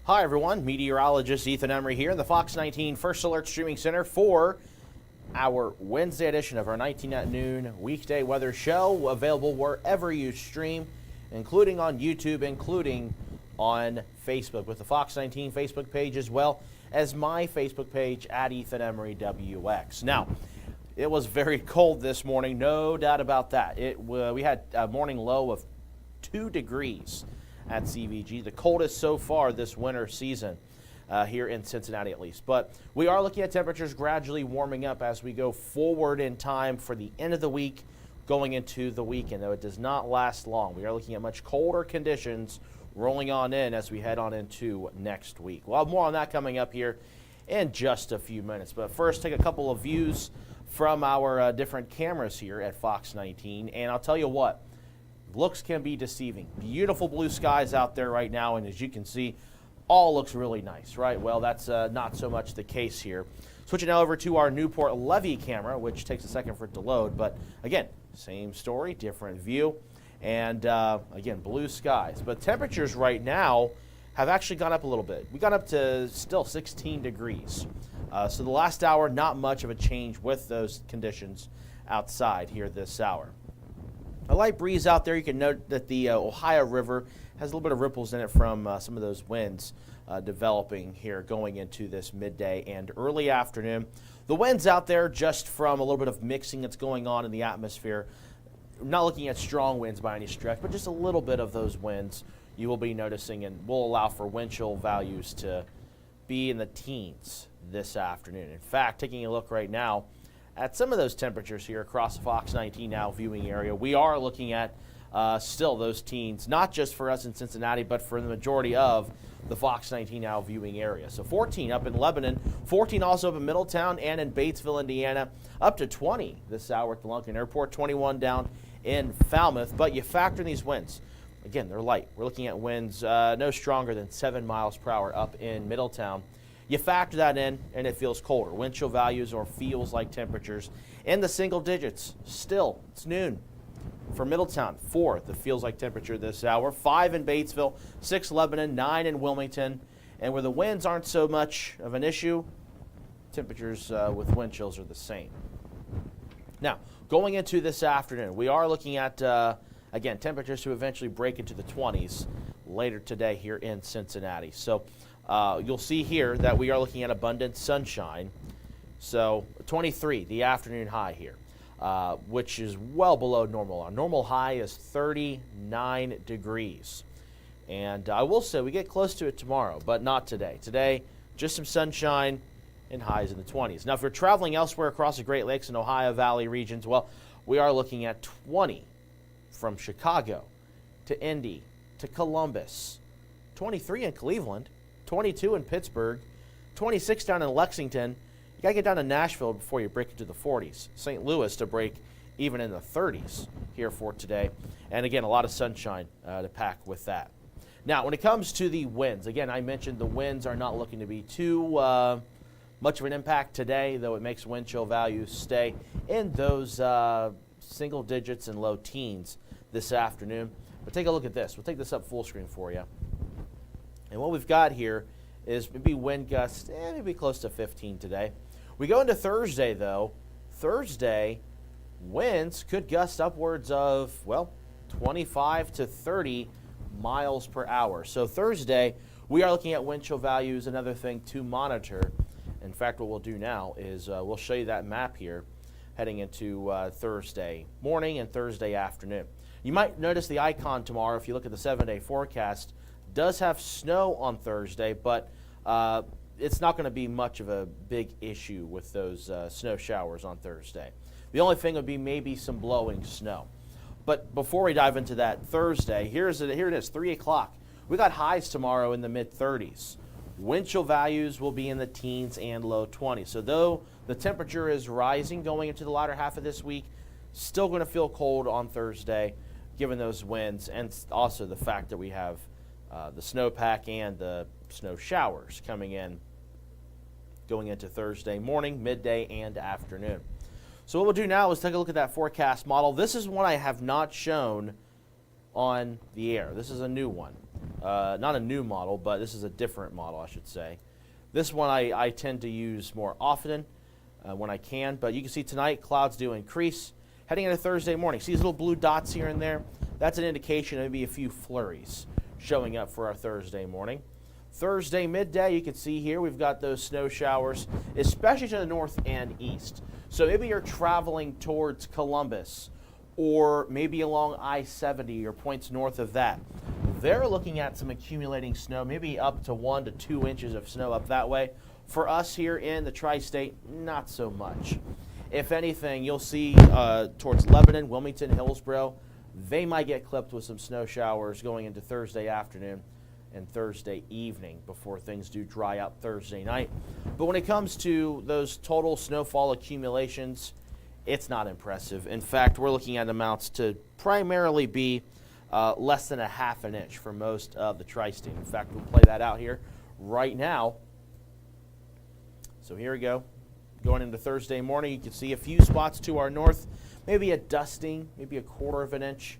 Hi everyone, meteorologist Ethan Emery here in the Fox 19 First Alert Streaming Center for our Wednesday edition of our 19 at noon weekday weather show, available wherever you stream, including on YouTube, including on Facebook with the Fox 19 Facebook page, as well as my Facebook page at Ethan Emery WX. Now, it was very cold this morning, no doubt about that. We had a morning low of 2 degrees at CVG, the coldest so far this winter season here in Cincinnati at least. But we are looking at temperatures gradually warming up as we go forward in time for the end of the week, going into the weekend, though it does not last long. We are looking at much colder conditions rolling on in as we head on into next week. We'll have more on that coming up here in just a few minutes. But first, take a couple of views from our different cameras here at Fox 19, and I'll tell you what, looks can be deceiving. Beautiful blue skies out there right now, and as you can see, all looks really nice, right? Well, that's not so much the case here. Switching now over to our Newport Levee camera, which takes a second for it to load, but again, same story, different view, and again, blue skies. But temperatures right now have actually gone up a little bit. We got up to still 16 degrees. So the last hour, not much of a change with those conditions outside here this hour. A light breeze out there. You can note that the Ohio River has a little bit of ripples in it from some of those winds developing here going into this midday and early afternoon. The winds out there just from a little bit of mixing that's going on in the atmosphere. We're not looking at strong winds by any stretch, but just a little bit of those winds you will be noticing, and will allow for wind chill values to be in the teens this afternoon. In fact, taking a look right now at some of those temperatures here across the Fox 19 Now viewing area, we are looking at still those teens, not just for us in Cincinnati, but for the majority of the Fox 19 Now viewing area. So 14 up in Lebanon, 14 also up in Middletown and in Batesville, Indiana, up to 20 this hour at the Lunken Airport, 21 down in Falmouth. But you factor in these winds. Again, they're light. We're looking at winds no stronger than 7 miles per hour up in Middletown. You factor that in, and it feels colder. Wind chill values or feels like temperatures in the single digits. Still, it's noon for Middletown. 4, the feels like temperature this hour. 5 in Batesville, 6 Lebanon, 9 in Wilmington. And where the winds aren't so much of an issue, temperatures with wind chills are the same. Now, going into this afternoon, we are looking at, again, temperatures to eventually break into the 20s later today here in Cincinnati. So you'll see here that we are looking at abundant sunshine. So 23, the afternoon high here, which is well below normal. Our normal high is 39 degrees. And I will say we get close to it tomorrow, but not today. Today, just some sunshine and highs in the 20s. Now, if you're traveling elsewhere across the Great Lakes and Ohio Valley regions, well, we are looking at 20 from Chicago to Indy to Columbus, 23 in Cleveland, 22 in Pittsburgh, 26 down in Lexington. You got to get down to Nashville before you break into the 40s. St. Louis to break even in the 30s here for today. And again, a lot of sunshine to pack with that. Now, when it comes to the winds, again, I mentioned the winds are not looking to be too much of an impact today, though it makes wind chill values stay in those single digits and low teens this afternoon. But take a look at this. We'll take this up full screen for you. And what we've got here is maybe wind gusts, maybe close to 15 today. We go into Thursday, though. Thursday, winds could gust upwards of, well, 25 to 30 miles per hour. So Thursday, we are looking at wind chill values, another thing to monitor. In fact, what we'll do now is we'll show you that map here heading into Thursday morning and Thursday afternoon. You might notice the icon tomorrow if you look at the 7-day forecast. Does have snow on Thursday, but it's not going to be much of a big issue with those snow showers on Thursday. The only thing would be maybe some blowing snow. But before we dive into that Thursday, here it is, 3 o'clock. We got highs tomorrow in the mid-30s. Wind chill values will be in the teens and low 20s. So though the temperature is rising going into the latter half of this week, still going to feel cold on Thursday given those winds, and also the fact that we have the snowpack and the snow showers coming in going into Thursday morning, midday, and afternoon. So what we'll do now is take a look at that forecast model. This is one I have not shown on the air. This is a new one. Not a new model, but this is a different model, I should say. This one I tend to use more often when I can, but you can see tonight clouds do increase. Heading into Thursday morning, see these little blue dots here and there? That's an indication of maybe a few flurries showing up for our Thursday morning. Thursday midday, you can see here we've got those snow showers, especially to the north and east. So maybe you're traveling towards Columbus or maybe along I-70 or points north of that. They're looking at some accumulating snow, maybe up to 1 to 2 inches of snow up that way. For us here in the tri-state, not so much. If anything, you'll see towards Lebanon, Wilmington, Hillsborough, they might get clipped with some snow showers going into Thursday afternoon and Thursday evening before things do dry up Thursday night. But when it comes to those total snowfall accumulations, it's not impressive. In fact, we're looking at amounts to primarily be less than a half an inch for most of the tri-state. In fact, we'll play that out here right now. So here we go. Going into Thursday morning, you can see a few spots to our north, maybe a dusting, maybe a quarter of an inch.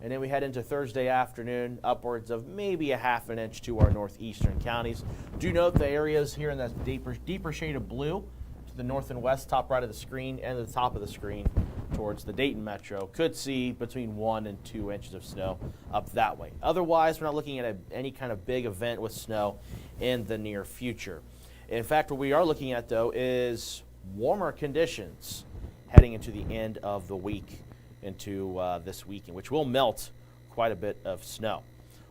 And then we head into Thursday afternoon, upwards of maybe a half an inch to our northeastern counties. Do note the areas here in that deeper shade of blue to the north and west, top right of the screen, and the top of the screen towards the Dayton metro could see between 1 and 2 inches of snow up that way. Otherwise, we're not looking at any kind of big event with snow in the near future. In fact, what we are looking at, though, is warmer conditions heading into the end of the week, into this weekend, which will melt quite a bit of snow.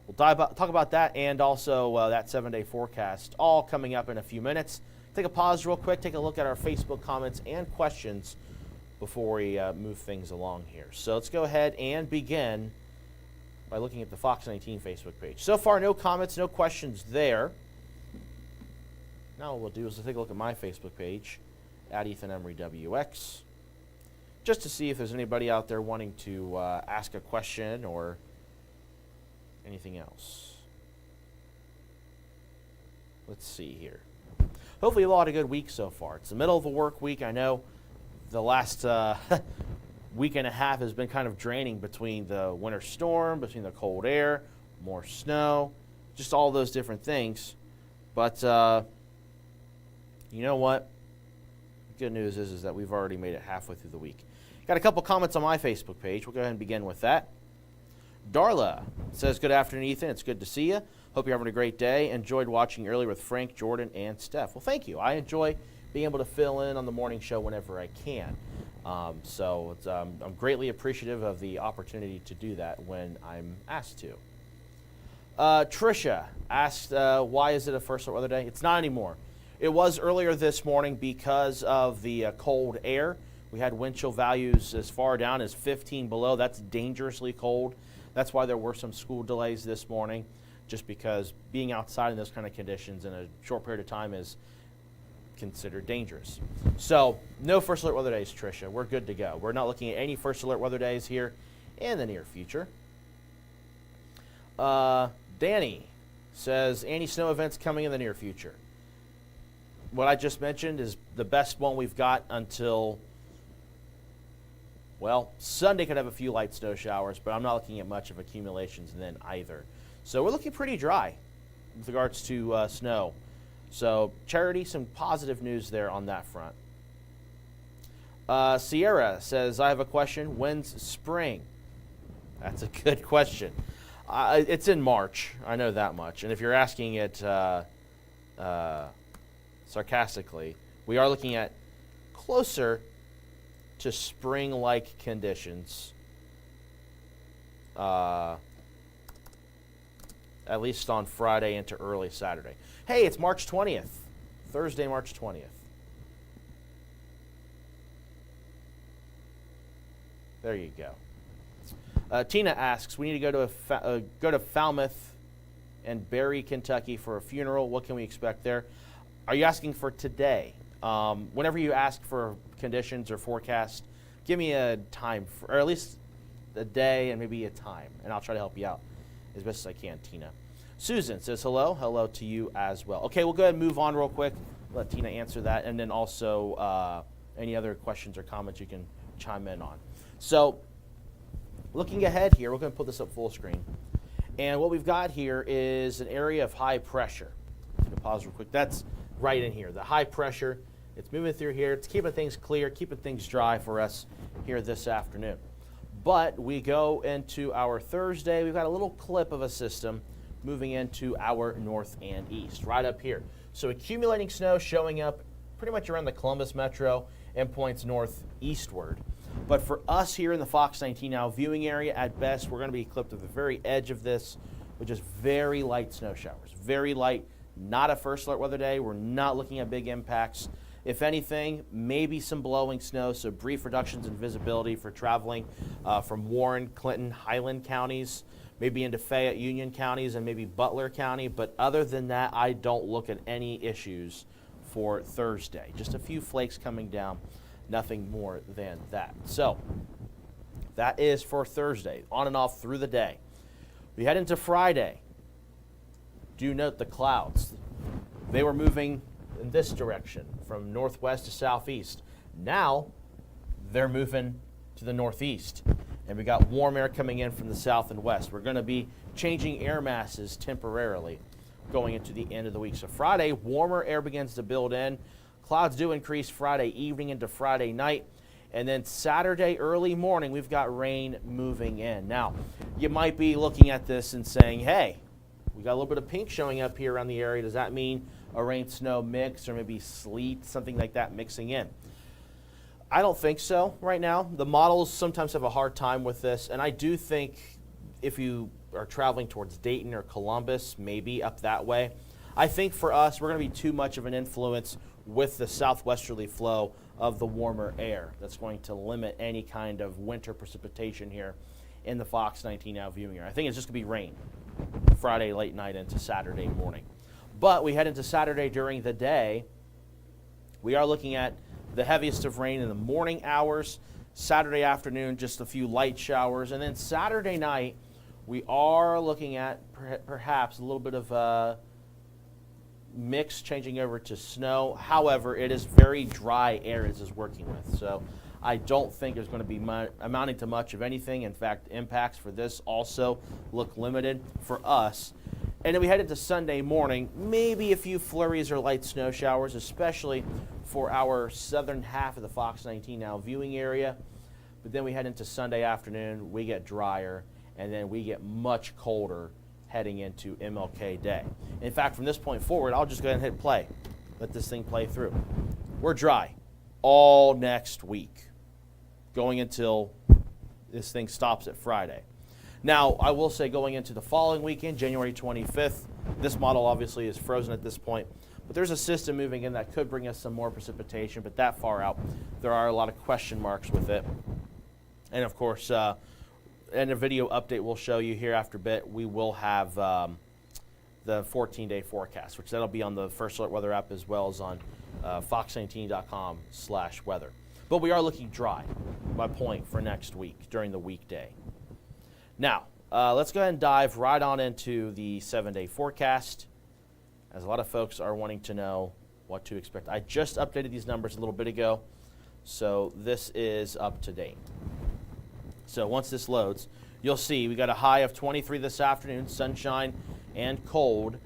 We'll talk about that and also that 7-day forecast, all coming up in a few minutes. Take a pause real quick, take a look at our Facebook comments and questions before we move things along here. So let's go ahead and begin by looking at the Fox 19 Facebook page. So far, no comments, no questions there. Now what we'll do is we'll take a look at my Facebook page, at Ethan Emery WX, just to see if there's anybody out there wanting to ask a question or anything else. Let's see here. Hopefully you've all had a good week so far. It's the middle of the work week. I know the last week and a half has been kind of draining between the winter storm, between the cold air, more snow, just all those different things. But you know what? The good news is that we've already made it halfway through the week. Got a couple comments on my Facebook page. We'll go ahead and begin with that. Darla says, good afternoon, Ethan. It's good to see you. Hope you're having a great day. Enjoyed watching earlier with Frank, Jordan, and Steph. Well, thank you. I enjoy being able to fill in on the morning show whenever I can. So I'm greatly appreciative of the opportunity to do that when I'm asked to. Tricia asked, why is it a first alert weather day? It's not anymore. It was earlier this morning because of the cold air. We had wind chill values as far down as 15 below. That's dangerously cold. That's why there were some school delays this morning, just because being outside in those kind of conditions in a short period of time is considered dangerous. So no first alert weather days, Tricia. We're good to go. We're not looking at any first alert weather days here in the near future. Danny says, any snow events coming in the near future? What I just mentioned is the best one we've got until, well, Sunday could have a few light snow showers, but I'm not looking at much of accumulations then either. So we're looking pretty dry with regards to snow. So Charity, some positive news there on that front. Sierra says, I have a question. When's spring? That's a good question. It's in March. I know that much. And if you're asking it sarcastically, we are looking at closer to spring-like conditions, at least on Friday into early Saturday. Hey, it's March 20th, Thursday, March 20th. There you go. Tina asks, we need to go to Falmouth and Barry, Kentucky for a funeral. What can we expect there? Are you asking for today? Whenever you ask for conditions or forecast, give me a time, or at least a day and maybe a time, and I'll try to help you out as best as I can, Tina. Susan says hello. Hello to you as well. Okay, we'll go ahead and move on real quick. Let Tina answer that, and then also any other questions or comments you can chime in on. So looking ahead here, we're going to put this up full screen. And what we've got here is an area of high pressure. I'm going to pause real quick. That's right in here. The high pressure, it's moving through here. It's keeping things clear, keeping things dry for us here this afternoon. But we go into our Thursday. We've got a little clip of a system moving into our north and east, right up here. So accumulating snow showing up pretty much around the Columbus metro and points northeastward. But for us here in the Fox 19 Now viewing area, at best, we're going to be clipped at the very edge of this with just very light snow showers. Very light, not a first alert weather day. We're not looking at big impacts. If anything, maybe some blowing snow, so brief reductions in visibility for traveling from Warren, Clinton, Highland counties, maybe into Fayette, Union counties, and maybe Butler County. But other than that, I don't look at any issues for Thursday. Just a few flakes coming down. Nothing more than that. So that is for Thursday, on and off through the day. We head into Friday. Do note the clouds. They were moving in this direction from northwest to southeast. Now they're moving to the northeast. And we got warm air coming in from the south and west. We're going to be changing air masses temporarily going into the end of the week. So Friday, warmer air begins to build in. Clouds do increase Friday evening into Friday night. And then Saturday early morning, we've got rain moving in. Now, you might be looking at this and saying, hey, we got a little bit of pink showing up here around the area. Does that mean a rain-snow mix or maybe sleet, something like that mixing in? I don't think so right now. The models sometimes have a hard time with this. And I do think if you are traveling towards Dayton or Columbus, maybe up that way, I think for us, we're going to be too much of an influence with the southwesterly flow of the warmer air. That's going to limit any kind of winter precipitation here in the Fox 19 Now viewing area. I think it's just going to be rain Friday late night into Saturday morning. But we head into Saturday during the day. We are looking at the heaviest of rain in the morning hours. Saturday afternoon, just a few light showers. And then Saturday night, we are looking at perhaps a little bit of mix changing over to snow. However, it is very dry air this is working with. So I don't think there's going to be amounting to much of anything. In fact, impacts for this also look limited for us. And then we head into Sunday morning, maybe a few flurries or light snow showers, especially for our southern half of the Fox 19 Now viewing area. But then we head into Sunday afternoon, we get drier, and then we get much colder heading into MLK Day. In fact, from this point forward, I'll just go ahead and hit play. Let this thing play through. We're dry all next week, going until this thing stops at Friday. Now, I will say going into the following weekend, January 25th, this model obviously is frozen at this point, but there's a system moving in that could bring us some more precipitation, but that far out, there are a lot of question marks with it. And of course, in a video update we'll show you here after a bit, we will have the 14-day forecast, which that'll be on the First Alert Weather app as well as on fox19.com/weather. But we are looking dry, my point, for next week during the weekday. Now, let's go ahead and dive right on into the 7-day forecast, as a lot of folks are wanting to know what to expect. I just updated these numbers a little bit ago, so this is up to date. So once this loads, you'll see we got a high of 23 this afternoon, sunshine and cold.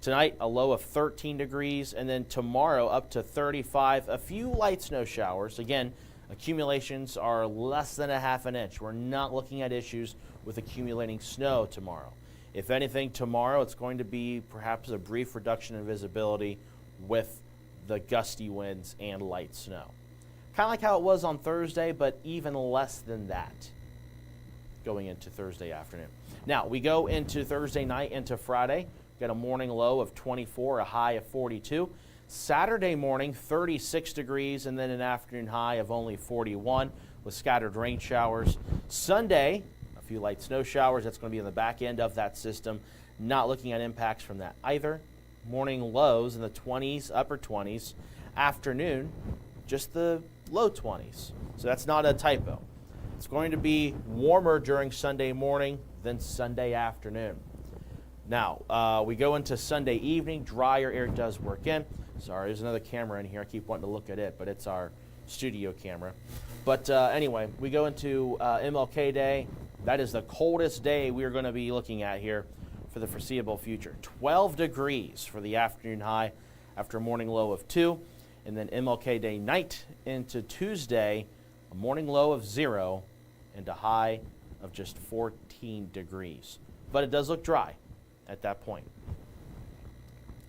Tonight, a low of 13 degrees, and then tomorrow up to 35. A few light snow showers. Again, accumulations are less than a half an inch. We're not looking at issues with accumulating snow tomorrow. If anything, tomorrow it's going to be perhaps a brief reduction in visibility with the gusty winds and light snow. Kind of like how it was on Thursday, but even less than that going into Thursday afternoon. Now, we go into Thursday night into Friday. Got a morning low of 24, a high of 42. Saturday morning, 36 degrees, and then an afternoon high of only 41 with scattered rain showers. Sunday, a few light snow showers. That's going to be in the back end of that system. Not looking at impacts from that either. Morning lows in the 20s, upper 20s. Afternoon, just the low 20s. So that's not a typo. It's going to be warmer during Sunday morning than Sunday afternoon. Now, we go into Sunday evening. Drier air does work in. Sorry, there's another camera in here. I keep wanting to look at it, but it's our studio camera. But anyway, we go into MLK Day. That is the coldest day we are going to be looking at here for the foreseeable future. 12 degrees for the afternoon high after a morning low of 2. And then MLK Day night into Tuesday, a morning low of 0 and a high of just 14 degrees. But it does look dry at that point.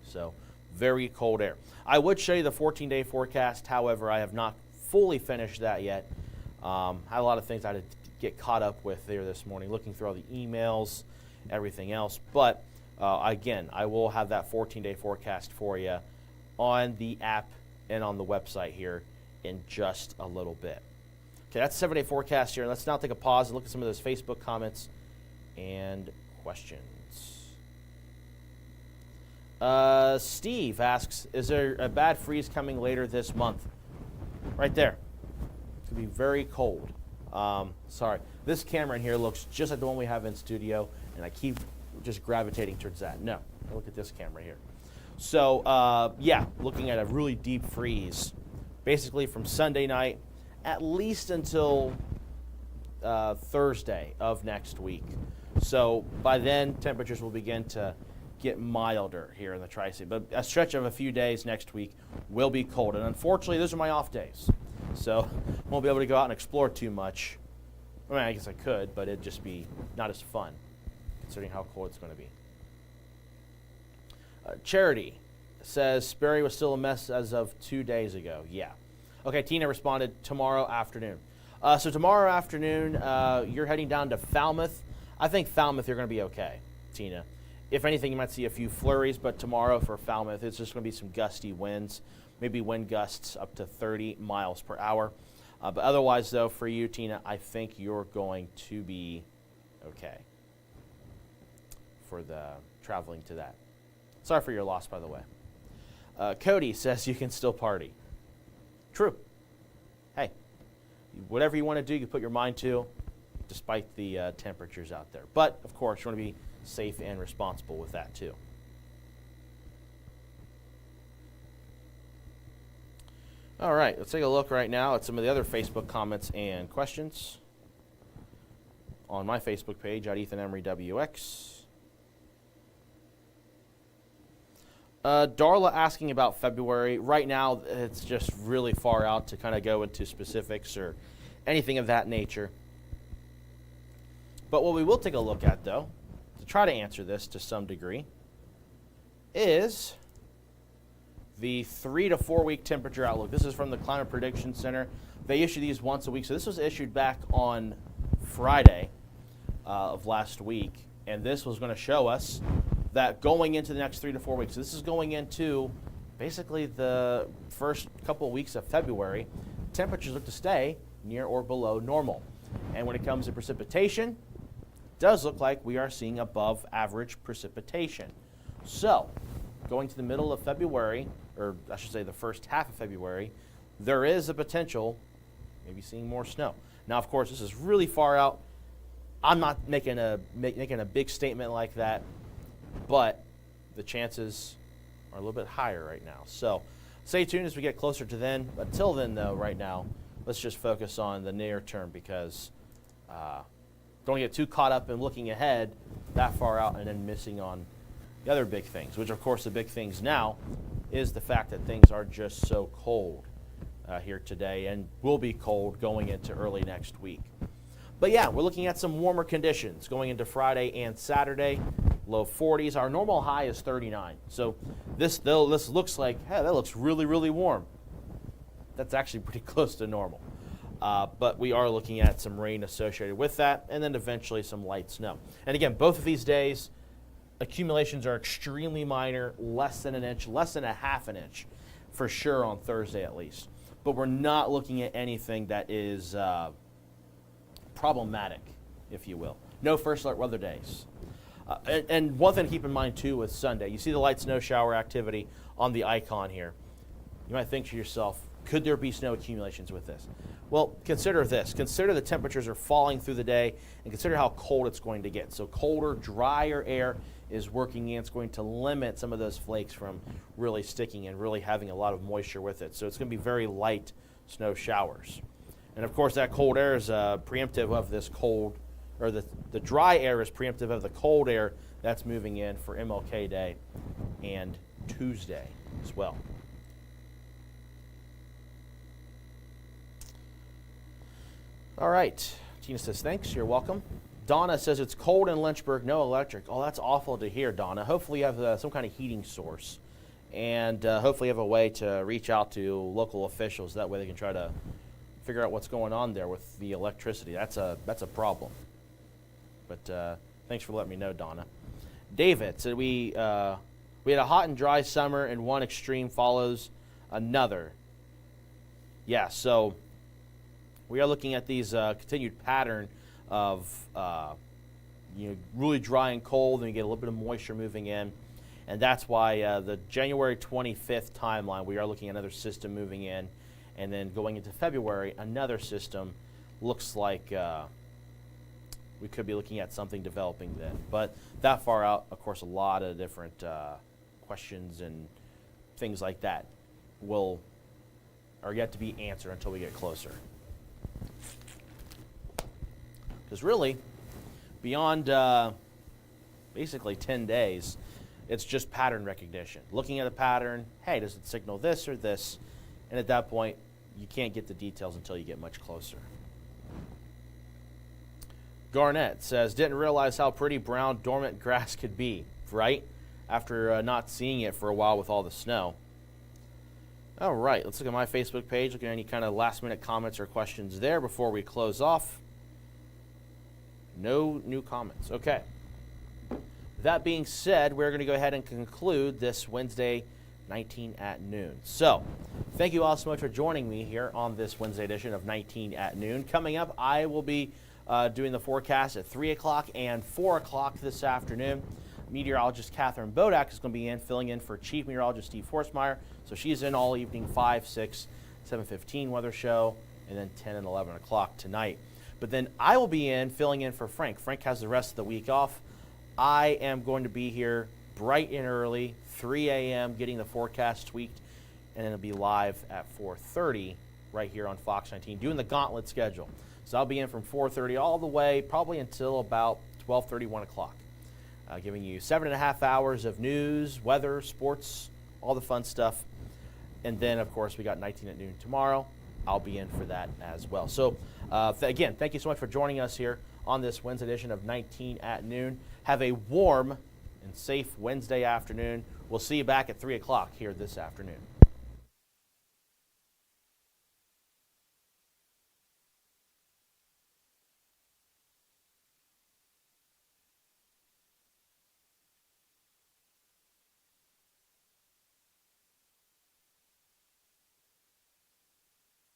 So very cold air. I would show you the 14-day forecast. However, I have not fully finished that yet. Had a lot of things I had to get caught up with there this morning, looking through all the emails, everything else. But again, I will have that 14-day forecast for you on the app and on the website here in just a little bit. Okay, that's 7-day forecast here. Let's now take a pause and look at some of those Facebook comments and questions. Steve asks, is there a bad freeze coming later this month? Right there. It's going to be very cold. Sorry. This camera in here looks just like the one we have in studio, and I keep just gravitating towards that. No. Look at this camera here. So, yeah, looking at a really deep freeze, basically from Sunday night at least until Thursday of next week. So by then, temperatures will begin to get milder here in the Tri-State. But a stretch of a few days next week will be cold. And unfortunately, those are my off days. So won't be able to go out and explore too much. I mean, I guess I could, but it'd just be not as fun, considering how cold it's going to be. Charity says Sperry was still a mess as of 2 days ago. Yeah. Okay, Tina responded tomorrow afternoon. So tomorrow afternoon, you're heading down to Falmouth. I think Falmouth, you're going to be okay, Tina. If anything, you might see a few flurries, but tomorrow for Falmouth, it's just going to be some gusty winds, maybe wind gusts up to 30 miles per hour. But otherwise, though, for you, Tina, I think you're going to be okay for the traveling to that. Sorry for your loss, by the way. Cody says you can still party. True. Hey, whatever you want to do, you put your mind to, despite the temperatures out there. But, of course, you want to be safe and responsible with that, too. All right, let's take a look right now at some of the other Facebook comments and questions on my Facebook page at Ethan Emery WX. Darla asking about February. Right now, it's just really far out to kind of go into specifics or anything of that nature. But what we will take a look at, though, to try to answer this to some degree, is the 3 to 4 week temperature outlook. This is from the Climate Prediction Center. They issue these once a week. So this was issued back on Friday of last week, and this was going to show us that going into the next 3 to 4 weeks. So this is going into basically the first couple of weeks of February. Temperatures look to stay near or below normal. And when it comes to precipitation, it does look like we are seeing above average precipitation. So going to the middle of February, or I should say the first half of February, there is a potential maybe seeing more snow. Now, of course, this is really far out. I'm not making a big statement like that, but the chances are a little bit higher right now. So stay tuned as we get closer to then. Until then, though, right now, let's just focus on the near term because don't get too caught up in looking ahead that far out and then missing on the other big things, which, of course, the big things now is the fact that things are just so cold here today and will be cold going into early next week. But, yeah, we're looking at some warmer conditions going into Friday and Saturday. Low 40s. Our normal high is 39. So this looks like, hey, that looks really, really warm. That's actually pretty close to normal. But we are looking at some rain associated with that and then eventually some light snow. And, again, both of these days, accumulations are extremely minor, less than an inch, less than a half an inch for sure on Thursday at least. But we're not looking at anything that is problematic, if you will. No first alert weather days. And one thing to keep in mind, too, with Sunday, you see the light snow shower activity on the icon here. You might think to yourself, could there be snow accumulations with this? Well, consider this. Consider the temperatures are falling through the day, and consider how cold it's going to get. So colder, drier air is working in. It's going to limit some of those flakes from really sticking and really having a lot of moisture with it. So it's going to be very light snow showers. And, of course, that cold air is preemptive of this cold or the dry air is preemptive of the cold air that's moving in for MLK Day and Tuesday as well. All right. Tina says, thanks. You're welcome. Donna says it's cold in Lynchburg, no electric. Oh, that's awful to hear, Donna. Hopefully you have some kind of heating source. And hopefully you have a way to reach out to local officials. That way they can try to figure out what's going on there with the electricity. That's a problem. But thanks for letting me know, Donna. David said we had a hot and dry summer, and one extreme follows another. Yeah, so we are looking at these continued pattern of really dry and cold, and you get a little bit of moisture moving in. And that's why the January 25th timeline, we are looking at another system moving in. And then going into February, another system looks like we could be looking at something developing then. But that far out, of course, a lot of different questions and things like that are yet to be answered until we get closer. Because really, beyond basically 10 days, it's just pattern recognition. Looking at a pattern, hey, does it signal this or this? And at that point, you can't get the details until you get much closer. Garnett says, didn't realize how pretty brown dormant grass could be, right? After not seeing it for a while with all the snow. All right, let's look at my Facebook page, look at any kind of last-minute comments or questions there before we close off. No new comments. Okay. That being said, we're going to go ahead and conclude this Wednesday 19 at noon. So, thank you all so much for joining me here on this Wednesday edition of 19 at noon. Coming up, I will be doing the forecast at 3 o'clock and 4 o'clock this afternoon. Meteorologist Catherine Bodak is going to be filling in for Chief Meteorologist Steve Forsmeyer. So she's in all evening, 5, 6, 7:15 weather show, and then 10 and 11 o'clock tonight. But then I will be filling in for Frank. Frank has the rest of the week off. I am going to be here bright and early, 3 a.m., getting the forecast tweaked, and then it'll be live at 4:30 right here on Fox 19, doing the gauntlet schedule. So I'll be in from 4:30 all the way, probably until about 12:30, 1 o'clock, giving you 7.5 hours of news, weather, sports, all the fun stuff. And then, of course, we got 19 at noon tomorrow. I'll be in for that as well. So, again, thank you so much for joining us here on this Wednesday edition of 19 at noon. Have a warm and safe Wednesday afternoon. We'll see you back at 3 o'clock here this afternoon.